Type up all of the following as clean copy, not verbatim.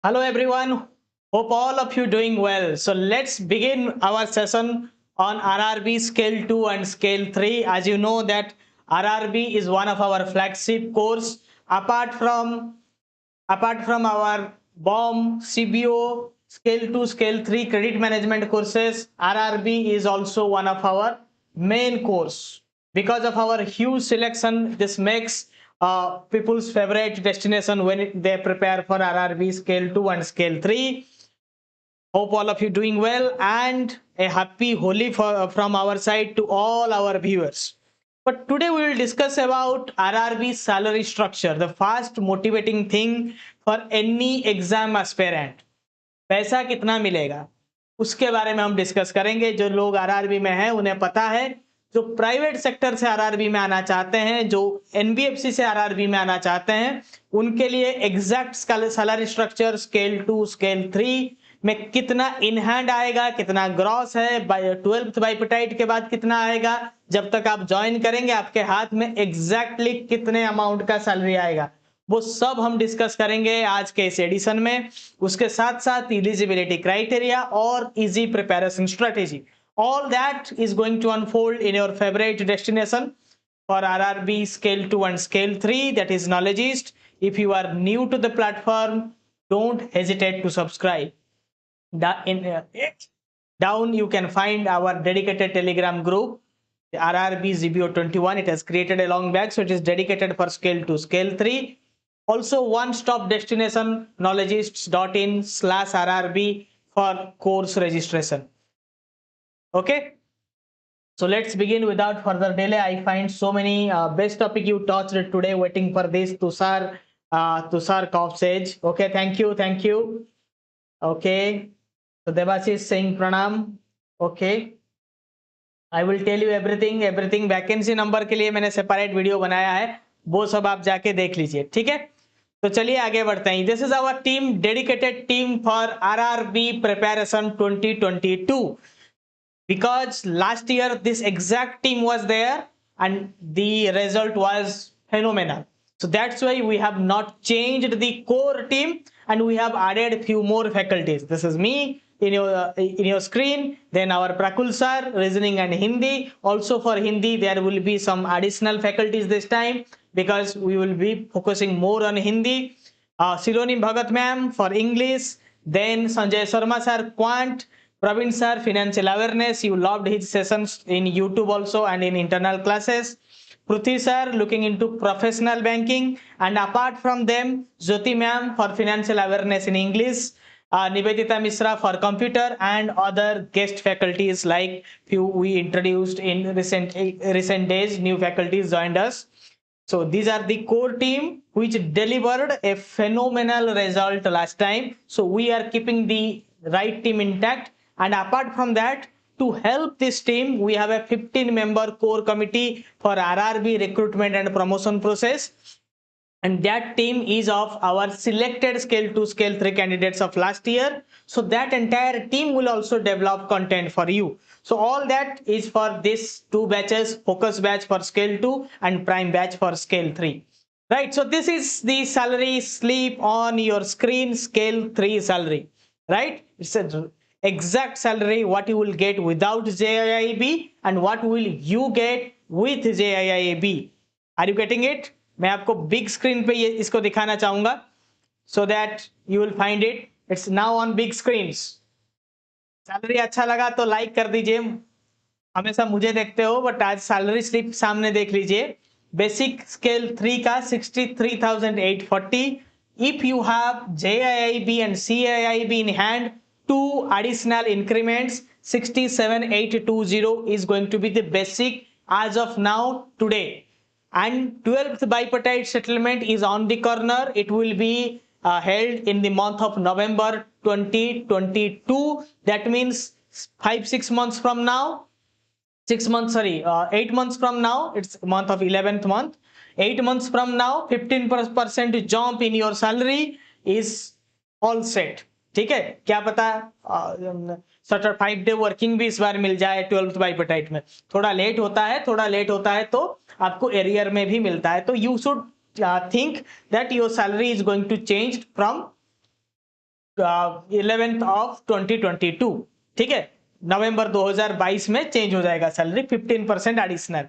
Hello everyone. Hope all of you doing well. So let's begin our session on RRB Scale 2 and Scale 3. As you know that RRB is one of our flagship course. Apart from our BOM, CBO, Scale 2, Scale 3 credit management courses, RRB is also one of our main course. Because of our huge selection, this makes people's favorite destination when they prepare for RRB Scale 2 and Scale 3. Hope all of you doing well and a happy Holi from our side to all our viewers. But today we will discuss about RRB salary structure, the first motivating thing for any exam aspirant. पैसा कितना मिलेगा उसके बारे में हम discuss करेंगे। जो लोग आरआरबी में हैं उन्हें पता है, जो प्राइवेट सेक्टर से आरआरबी में आना चाहते हैं, जो एनबीएफसी से आरआरबी में आना चाहते हैं, उनके लिए exact salary structure scale 2 scale 3 में कितना इन हैंड आएगा, कितना ग्रॉस है, 12th बाइपेटाइट के बाद कितना आएगा, जब तक आप ज्वाइन करेंगे आपके हाथ में एग्जैक्टली कितने अमाउंट का सैलरी आएगा, वो सब हम डिस्कस करेंगे आज के इस एडिशन में। उसके साथ साथ एलिजिबिलिटी क्राइटेरिया और easy preparation strategy, all that is going to unfold in your favorite destination for RRB scale 2 and scale 3, that is Knowledgist. If you are new to the platform, don't hesitate to subscribe. Down you can find our dedicated Telegram group, the RRB ZBO 21. It has created a long back, so it is dedicated for scale 2 scale 3. Also one-stop destination knowledgists.in/RRB for course registration. Okay, so let's begin without further delay. I find so many best topic you touched today waiting for this. Tushar Kauf Sage. Okay, thank you. Okay, so Devashish saying pranam. Okay, I will tell you everything. Vacancy number के लिए मैंने separate video बनाया है, वो सब आप जाके देख लीजिए, ठीक है। तो चलिए आगे बढ़ते हैं। This is our team, dedicated team for RRB preparation 2022, because last year this exact team was there and the result was phenomenal. So that's why we have not changed the core team and we have added few more faculties. This is me in your screen, then our Prakul sir, reasoning and Hindi. Also for Hindi there will be some additional faculties this time because we will be focusing more on Hindi. Siloni Bhagat ma'am for English, then Sanjay Sharma sir Quant, Praveen sir financial awareness. You loved his sessions in YouTube also and in internal classes. Pruthi sir looking into professional banking, and apart from them Jyoti ma'am for financial awareness in English, Nivedita Misra for computer, and other guest faculties like few we introduced in recent days. New faculties joined us. So these are the core team which delivered a phenomenal result last time. So we are keeping the right team intact, and apart from that, to help this team we have a 15-member core committee for RRB recruitment and promotion process, and that team is of our selected scale 2 scale 3 candidates of last year. So that entire team will also develop content for you. So all that is for this two batches, focus batch for scale 2 and prime batch for scale 3, right? So this is the salary slip on your screen, scale 3 salary, right? It's a exact salary what you will get without JIIB and what will you get with JIIB. Are you getting it? मैं आपको big screen पे ये इसको दिखाना चाहूंगा so that you will find it. It's now on big screens. Salary अच्छा लगा तो लाइक कर दीजिए, हमेशा मुझे देखते हो बट आज सैलरी स्लिप सामने देख लीजिए। बेसिक स्केल 3 का 63,840. If you have JIIB and CIIB in hand, two additional increments, 67,820 is going to be the basic as of now today. And 12th bipartite settlement is on the corner. It will be held in the month of November 2022. That means 5-6 months from now, 8 months from now, it's month of 11th month. 8 months from now 15% jump in your salary is all set. ठीक है, क्या पता certified day working भी इस बार मिल जाए 12th bipartite में। थोड़ा late होता है तो आपको एरियर में भी मिलता है। तो you should think that your salary is going to change from 11th of 2022, ठीक है, नवंबर 2022 में चेंज हो जाएगा सैलरी 15% एडिशनल।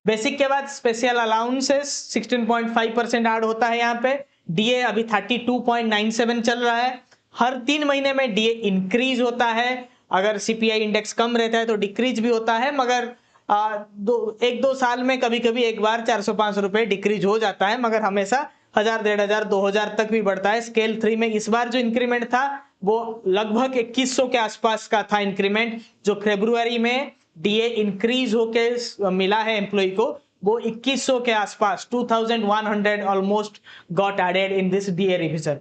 बेसिक के बाद स्पेशल अलाउंसेस 16.5% ऐड होता है यहाँ पे। डीए अभी 32.97 चल रहा है। हर 3 महीने में डीए इंक्रीज होता है। अगर सीपीआई इंडेक्स कम रहता है तो डिक्रीज भी होता है, मगर 1-2 साल में कभी कभी एक बार 400-500 रुपए डिक्रीज हो जाता है, मगर हमेशा 1000-1500-2000 तक भी बढ़ता है। स्केल 3 में इस बार जो इंक्रीमेंट था वो लगभग 2100 के आसपास का था इंक्रीमेंट। जो फरवरी में डीए इंक्रीज होके मिला है एम्प्लॉय को, वो 2100 के आसपास 2100 almost got added in this DA revision.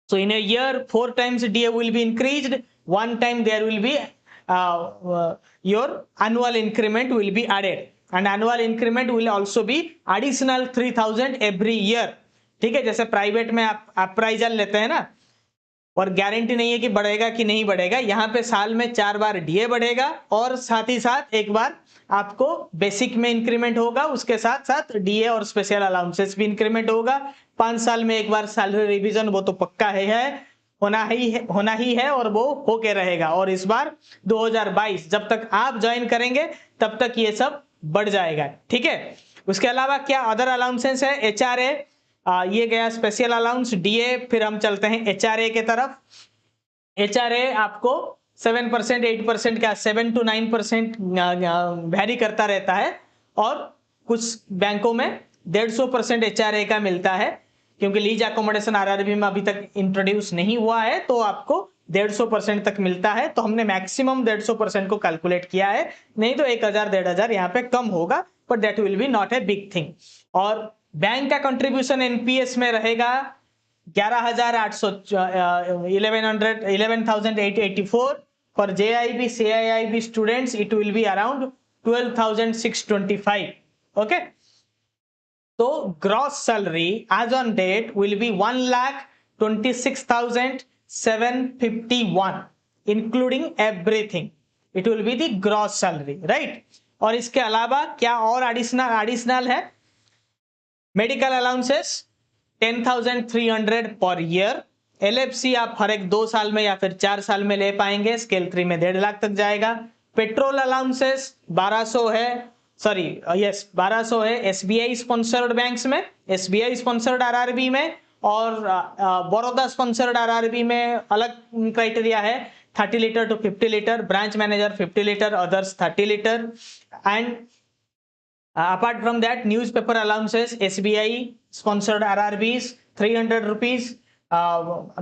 So in a year 4 times DA will be increased, 1 time there will be your annual increment will be added, and annual increment will also be additional 3000 every year, ठीक है। जैसे private में आप appraisal लेते हैं ना, और guarantee नहीं है कि बढ़ेगा कि नहीं बढ़ेगा, यहाँ पे साल में 4 बार डीए बढ़ेगा और साथ ही साथ एक बार आपको बेसिक में इंक्रीमेंट होगा, उसके साथ साथ डीए और स्पेशल अलाउंसेस भी इंक्रीमेंट होगा। 5 साल में एक बार सैलरी रिवीजन वो तो पक्का है, होना ही है और वो होके रहेगा। और इस बार 2022 जब तक आप ज्वाइन करेंगे तब तक ये सब बढ़ जाएगा, ठीक है। उसके अलावा क्या अदर अलाउंसेस है? एचआरए, ये गया स्पेशल अलाउंस, डीए, फिर हम चलते हैं एचआरए के तरफ। एचआरए आपको 7%, 8% का 7 to 9% वैरी करता रहता है, और कुछ बैंकों में 150% एचआरए का मिलता है, क्योंकि लीज अकोमोडेशन आरआरबी में अभी तक इंट्रोड्यूस नहीं हुआ है, तो आपको 150% तक मिलता है। तो हमने मैक्सिमम 150% को कैलकुलेट किया है, नहीं तो 1000-1500 यहाँ पे कम होगा, but that will be not a big thing. और बैंक का कंट्रीब्यूशन एनपीएस में रहेगा 11,884। For JAIIB CAIIB students it will be around 12,625, okay. तो gross salary as on date will be 1,26,751 including everything. It will be the gross salary, right. और इसके अलावा क्या और एडिशनल है? Medical allowances 10,300 per year. LFC आप हर एक 2 साल में या फिर 4 साल में ले पाएंगे, स्केल 3 में 1.5 लाख तक जाएगा। पेट्रोल अलाउंसेस 1200 है, 1200 है एसबीआई स्पॉन्सर्ड बैंक्स में, एसबीआई स्पॉन्सर्ड आरआरबी में, और बड़ौदा स्पॉन्सर्ड आरआरबी में अलग क्राइटेरिया है, 30 litre to 50 litre, branch manager 50 litre, others 30 litre. And apart from that, newspaper allowances, SBI sponsored RRBs 300 rupees,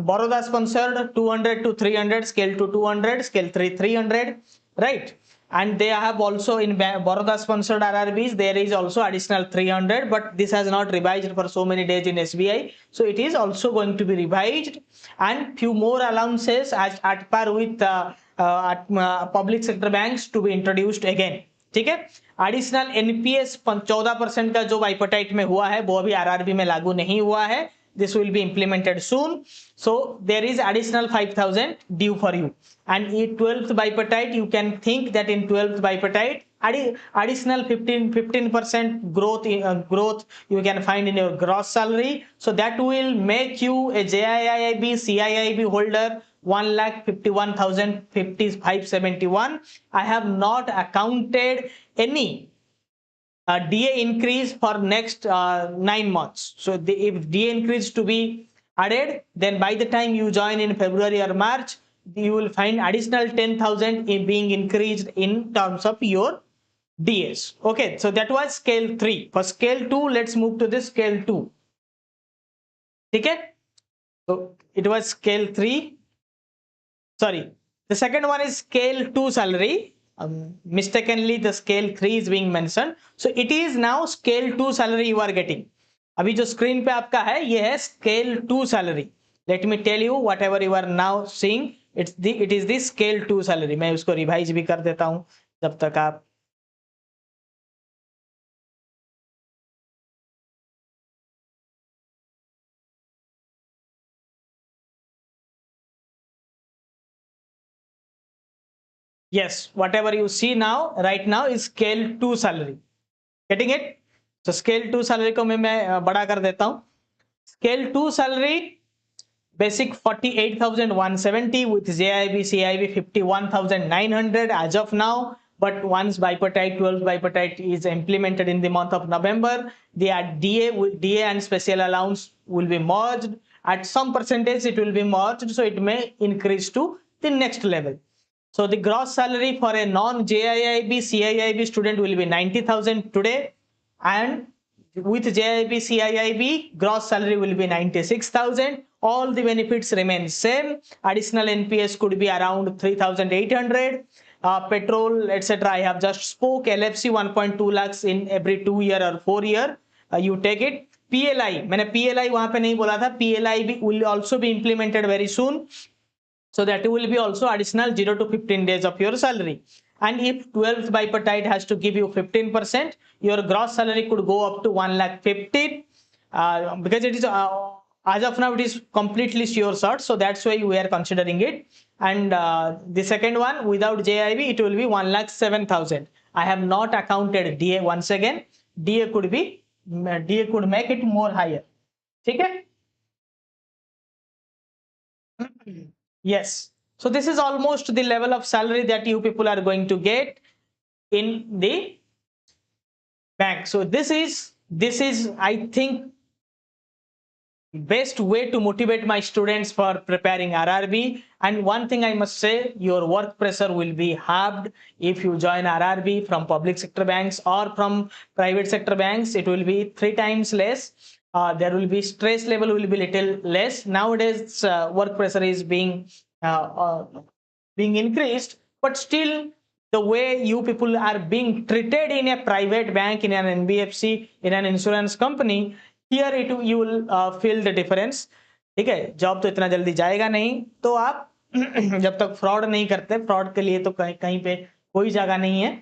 Baroda sponsored 200 to 300, scale 2 200, scale 3 300, right? And they have also in Baroda sponsored RRBs there is also additional 300, but this has not revised for so many days in SBI, so it is also going to be revised, and few more allowances as at par with public sector banks to be introduced again, ठीक है। Additional NPS 14% का जो बाइपेटाइट में हुआ है वो अभी RRB में लागू नहीं हुआ है, this will be implemented soon, so there is additional 5,000 due for you. And in 12th bipartite you can think that in 12th bipartite additional 15% growth you can find in your gross salary, so that will make you a JIIB CIIB holder 1,51,571. I have not accounted any DA increase for next 9 months. So if DA increase to be added, then by the time you join in February or March, you will find additional 10,000 being increased in terms of your DAs. Okay, so that was scale 3. For scale 2, let's move to this scale 2. Okay, so it was scale 3. Sorry, the second one is scale 2 salary. Mistakenly the scale 3 is being mentioned, so it is now scale 2 salary you are getting. अभी जो screen पे आपका है ये है scale 2 salary. Let me tell you whatever you are now seeing, it is the scale 2 salary. मैं उसको revise भी कर देता हूं जब तक आप yes, whatever you see now right now is scale 2 salary. Getting it? So scale 2 salary को मैं बड़ा कर देता हूं. Scale 2 salary Basic 48,170 with JIB, CIB 51,900 as of now. But once bipartite, 12th bipartite is implemented in the month of November, the DA and special allowance will be merged. At some percentage, it will be merged, so it may increase to the next level. So the gross salary for a non-JIIB, CIIB student will be 90,000 today, and with JIB, CIIB, gross salary will be 96,000. All the benefits remain same. Additional NPS could be around 3,800. Petrol, etc. I have just spoke. LFC 1.2 lakhs in every 2 year or 4 year. You take it. PLI, मैंने PLI वहां पे नहीं बोला था. PLI will also be implemented very soon. So that will be also additional 0 to 15 days of your salary. And if 12th bipartite has to give you 15%, your gross salary could go up to 1,50,000. Because it is as of now it is completely sure shot, so that's why we are considering it. And the second one without JIB, it will be 1,07,000. I have not accounted DA once again. DA could make it more higher. Okay. Yes. So this is almost the level of salary that you people are going to get in the bank. So this is I think best way to motivate my students for preparing RRB. And one thing I must say, your work pressure will be halved if you join RRB from public sector banks or from private sector banks. It will be 3 times less. There will be stress level will be little less. Nowadays, work pressure is being increased, but still the way you people are being treated in a private bank, in an NBFC, in an insurance company, here you will feel the difference. ठीक है, job तो इतना जल्दी जाएगा नहीं, तो आप जब तक फ्रॉड नहीं करते, फ्रॉड के लिए तो कहीं पे कोई जगह नहीं है.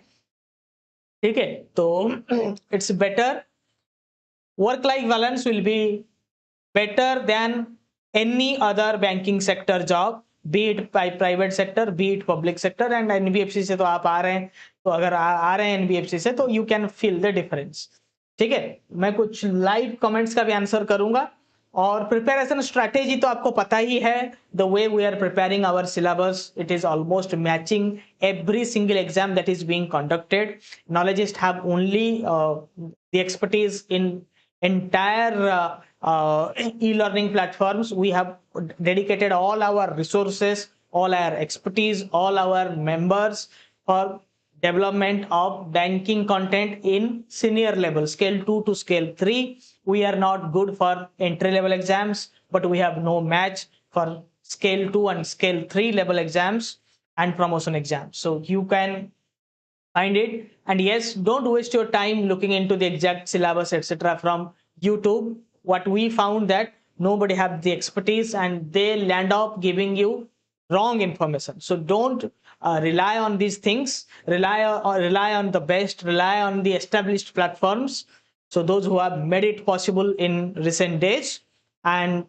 ठीक है, तो it's better. Work life balance will be better than any other banking sector job, be it by private sector, be it public sector. And NBFC से तो आप आ रहे हैं, तो अगर आ रहे हैं NBFC से, तो you can feel the difference. ठीक है, मैं कुछ लाइव कमेंट्स का भी आंसर करूंगा. और प्रिपरेशन स्ट्रैटेजी तो आपको पता ही है. The way we are preparing our syllabus, it is almost matching every single exam that is being conducted. Knowledgist have only the expertise in entire e-learning platforms. We have dedicated all our resources, all our expertise, all our members for development of banking content in senior level, scale 2 to scale 3. We are not good for entry level exams, but we have no match for scale 2 and scale 3 level exams and promotion exams. So you can find it. And yes, don't waste your time looking into the exact syllabus, etc. from YouTube. What we found that nobody have the expertise and they land up giving you wrong information. So don't rely on these things. Rely on the best, rely on the established platforms. So those who have made it possible in recent days, and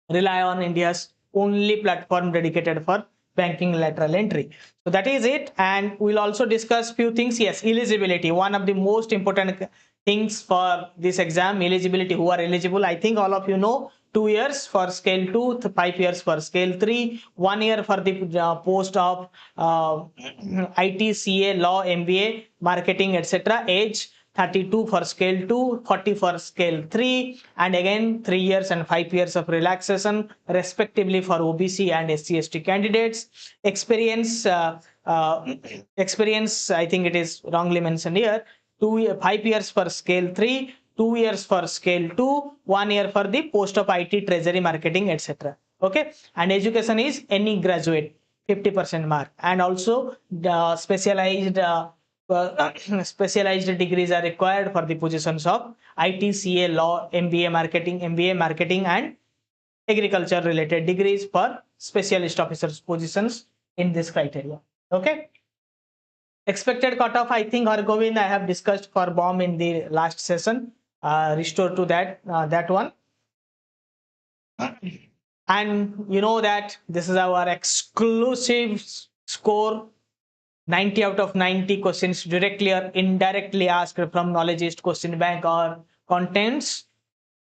rely on India's only platform dedicated for banking lateral entry. So that is it. And we'll also discuss few things. Yes, eligibility, one of the most important things for this exam. Eligibility, who are eligible, I think all of you know. 2 years for scale 2, 5 years for scale 3, 1 year for the post of IT, CA, law, MBA, marketing, etc. Age 32 for scale 2, 40 for scale 3, and again 3 years and 5 years of relaxation respectively for OBC and SC/ST candidates. Experience, experience, I think it is wrongly mentioned here. 5 years for scale 3, 2 years for scale 2, 1 year for the post of IT, treasury, marketing, etc. Okay, and education is any graduate, 50% mark, and also the specialized specialized degrees are required for the positions of IT, CA, law, MBA, marketing, and agriculture related degrees for specialist officers positions in this criteria. Okay. Expected cutoff, I think Hargovind, I have discussed for BOM in the last session. Restore to that one. And you know that this is our exclusive score. 90 out of 90 questions directly or indirectly asked from Knowledgist question bank or contents.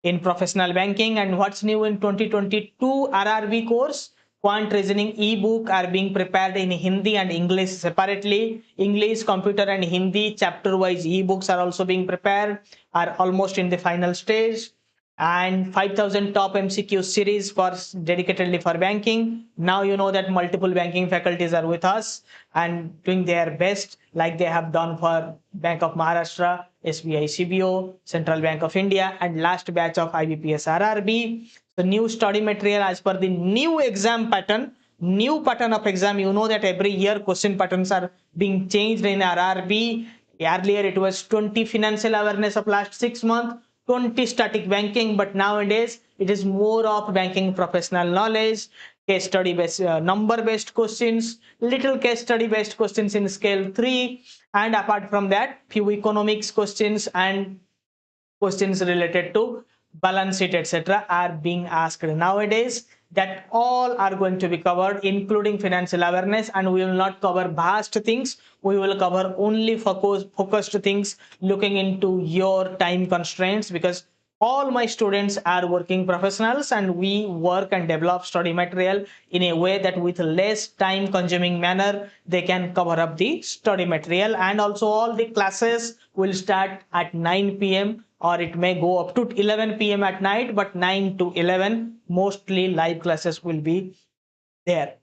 in professional banking. And what's new in 2022 RRB course? Quant reasoning ebook are being prepared in Hindi and English separately. English, computer and Hindi chapter wise ebooks are also being prepared, are almost in the final stage. And 5000 top MCQ series for dedicatedly for banking. Now you know that multiple banking faculties are with us and doing their best, like they have done for Bank of Maharashtra, SBI CBO, Central Bank of India, and last batch of IBPS RRB. The new study material as per the new exam pattern, new pattern of exam. You know that every year question patterns are being changed in RRB. Earlier it was 20 financial awareness of last 6 months, 20 static banking, but nowadays it is more of banking professional knowledge, case study based, number based questions, little case study based questions in scale 3, and apart from that few economics questions and questions related to balance sheet etc. are being asked nowadays. That all are going to be covered, including financial awareness, and we will not cover vast things. We will cover only focused things looking into your time constraints, because all my students are working professionals and we work and develop study material in a way that with less time consuming manner they can cover up the study material. And also all the classes will start at 9 p.m. or it may go up to 11 p.m. at night, but 9 to 11 mostly live classes will be there.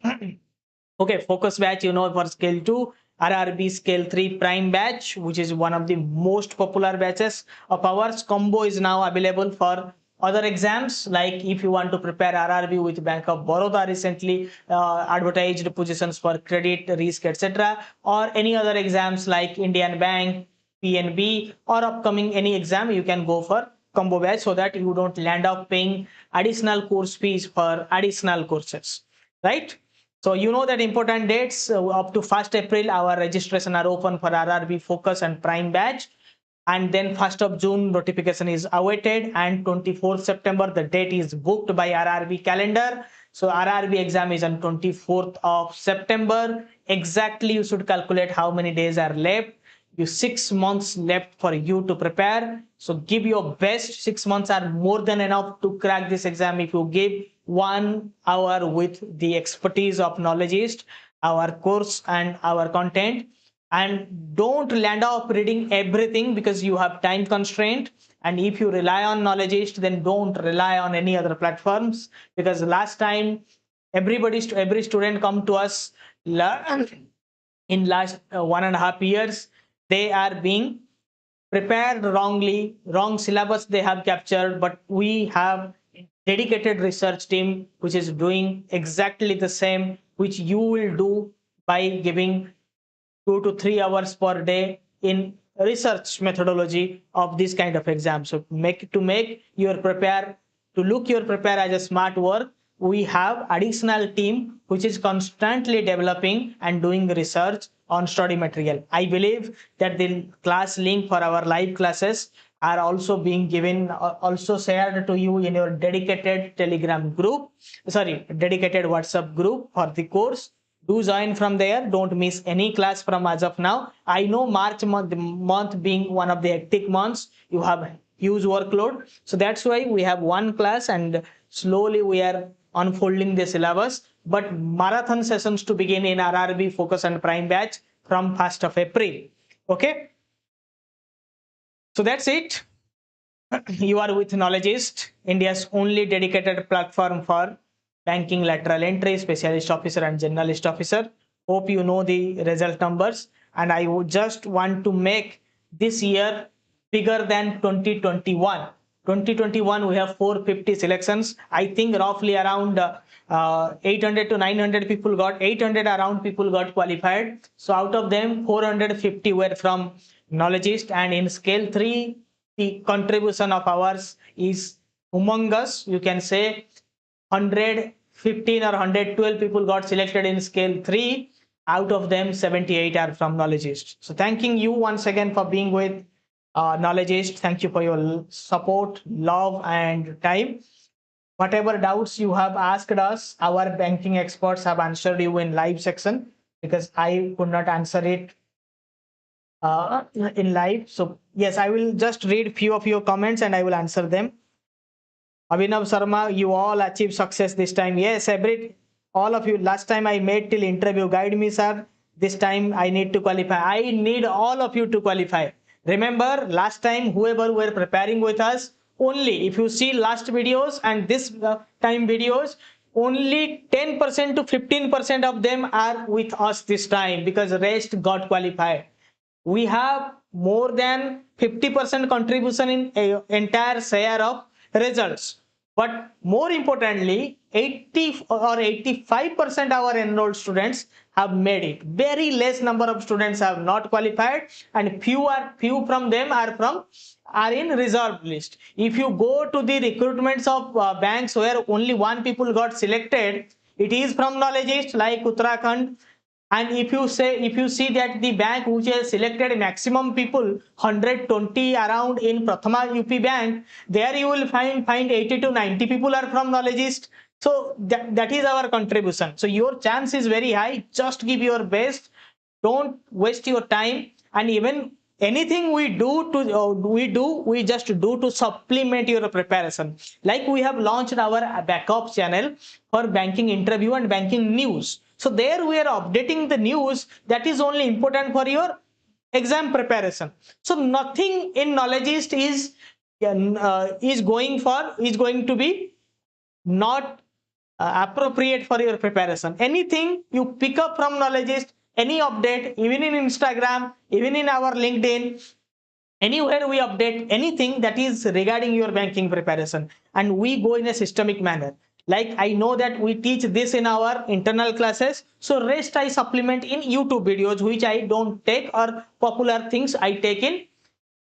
Okay, focus batch, you know, for scale 2, RRB scale 3 prime batch, which is one of the most popular batches of ours. Combo is now available for other exams, like if you want to prepare RRB with Bank of Baroda, recently advertised positions for credit risk etc., or any other exams like Indian Bank, PNB, or upcoming any exam, you can go for combo batch so that you don't land up paying additional course fees for additional courses, right? So you know that important dates, up to 1st April our registration are open for RRB focus and prime batch, and then 1st of June notification is awaited, and 24th September the date is booked by RRB calendar. So RRB exam is on 24th of September exactly. You should calculate how many days are left. You 6 months left for you to prepare, so give your best. 6 months are more than enough to crack this exam if you give 1 hour with the expertise of Knowledgist, our course and our content. And don't land up reading everything because you have time constraint. And if you rely on Knowledgist, then don't rely on any other platforms, because last time every student come to us in last 1.5 years, they are being prepared wrongly, wrong syllabus they have captured, but we have dedicated research team which is doing exactly the same which you will do by giving 2 to 3 hours per day in research methodology of this kind of exam. So make your prepare to look your prepare as a smart work, we have additional team which is constantly developing and doing research on study material. I believe that the class link for our live classes are also being given, also shared to you in your dedicated Telegram group, sorry, dedicated WhatsApp group for the course. Do join from there. Don't miss any class from as of now. I know March month being one of the hectic months, you have huge workload. So that's why we have one class and slowly we are unfolding the syllabus. But marathon sessions to begin in RRB focus and prime batch from 1st of April. Okay. So that's it. You are with Knowledgist, India's only dedicated platform for banking lateral entry, specialist officer and generalist officer. Hope you know the result numbers, and I would just want to make this year bigger than 2021. 2021 we have 450 selections. I think roughly around 800 to 900 people got 800 around people got qualified. So out of them 450 were from Knowledgist, and in scale 3 the contribution of ours is humongous. You can say 115 or 112 people got selected in scale 3. Out of them 78 are from Knowledgist. So thanking you once again for being with Knowledgist. Thank you for your support, love and time. Whatever doubts you have asked us, our banking experts have answered you in live section, because I could not answer it in live. So yes, I will just read few of your comments and I will answer them. Abhinav Sharma, you all achieve success this time. Yes, all of you. Last time I made till interview. Guide me, sir. This time I need to qualify. I need all of you to qualify. Remember, last time whoever were preparing with us, only if you see last videos and this time videos, only 10% to 15% of them are with us this time, because rest got qualified. We have more than 50% contribution in a entire share of results. But more importantly, 80 or 85% our enrolled students have made it. Very less number of students have not qualified, and few from them are in reserved list. If you go to the recruitments of banks where only one people got selected, it is from Knowledgist like Uttarakhand. And if you see that the bank which has selected maximum people, 120 around in Prathama UP bank, there you will find 80 to 90 people are from Knowledgist. So that is our contribution. So your chance is very high. Just give your best. Don't waste your time. And even anything we just do to supplement your preparation. Like we have launched our backup channel for banking interview and banking news. So there we are updating the news that is only important for your exam preparation. So nothing in Knowledgist is going to be not appropriate for your preparation. Anything you pick up from Knowledgist, any update, even in Instagram, even in our LinkedIn, anywhere we update anything that is regarding your banking preparation, and we go in a systemic manner. Like I know that we teach this in our internal classes, so rest I supplement in YouTube videos, which I don't take, or popular things I take in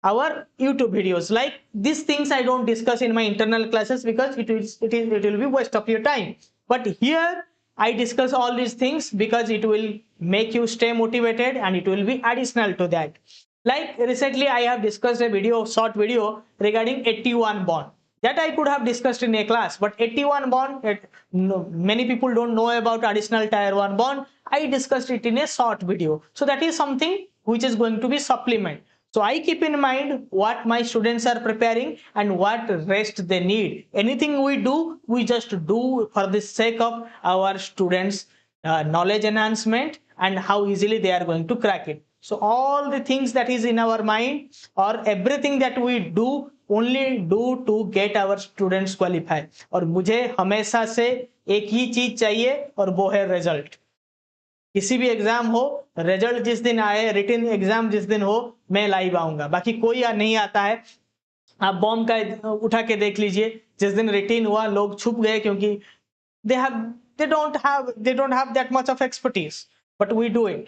our YouTube videos. Like these things I don't discuss in my internal classes because it will be waste of your time. But here I discuss all these things because it will make you stay motivated, and it will be additional to that. Like recently I have discussed a short video regarding 81 bond. That I could have discussed in a class, but 81 bond, many people don't know about additional tier 1 bond. I discussed it in a short video. So that is something which is going to be supplement. So I keep in mind what my students are preparing and what rest they need. Anything we do, we just do for the sake of our students' knowledge enhancement and how easily they are going to crack it. So all the things that is in our mind, or everything that we do, only do to get our students qualified. और मुझे हमेशा से एक ही चीज चाहिए, और वो है रिजल्ट. किसी भी एग्जाम हो, रिजल्ट जिस दिन आए, रिटन एग्जाम जिस दिन हो, मैं लाइव आऊंगा. बाकी कोई नहीं आता है. आप बॉम्ब का उठा के देख लीजिए, जिस दिन रिटन हुआ लोग छुप गए, क्योंकि they don't have that much of expertise, but we do it.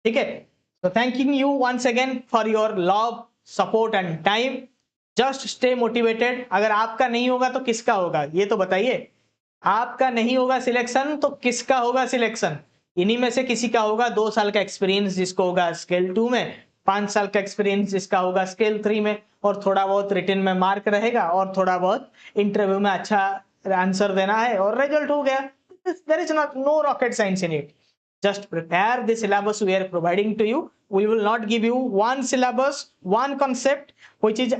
ठीक है. So thanking you once again for your love, support and time. Just stay motivated. अगर आपका नहीं होगा तो किसका होगा, ये तो बताइए. आपका नहीं होगा सिलेक्शन तो किसका होगा सिलेक्शन? इन्हीं में से किसी का होगा. 2 साल का एक्सपीरियंस जिसको होगा स्केल 2 में, 5 साल का एक्सपीरियंस जिसका होगा स्केल 3 में, और थोड़ा बहुत रिटन में मार्क रहेगा, और थोड़ा बहुत इंटरव्यू में अच्छा आंसर देना है, और रिजल्ट हो गया. There is no rocket science in it. Just prepare the syllabus we are providing to you. We will not give you one syllabus, one concept which is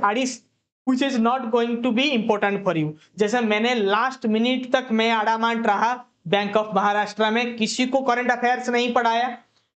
not going to be important for you. जैसे मैंने last minute तक मैं आड़ामांट रहा bank of Maharashtra में, किसी को current affairs नहीं पढ़ाया,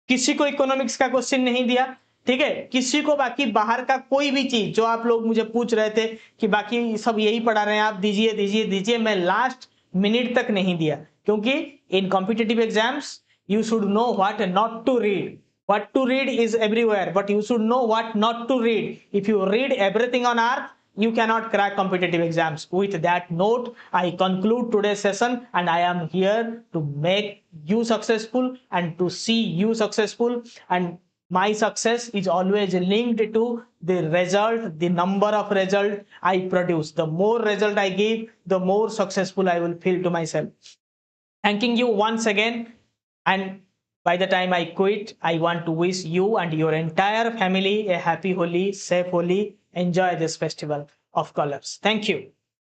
किसी को इकोनॉमिक्स का क्वेश्चन नहीं दिया. ठीक है, किसी को बाकी बाहर का कोई भी चीज जो आप लोग मुझे पूछ रहे थे कि बाकी सब यही पढ़ा रहे हैं आप, दीजिए, मैं लास्ट मिनट तक नहीं दिया. क्योंकि in competitive exams you should know what not to read. What to read is everywhere, but you should know what not to read. If you read everything on earth, you cannot crack competitive exams. With that note, I conclude today's session, and I am here to make you successful and to see you successful. And my success is always linked to the result, the number of result I produce. The more result I give, the more successful I will feel to myself. Thanking you once again. And by the time I quit, I want to wish you and your entire family a happy Holi, safe Holi. Enjoy this festival of colors. Thank you.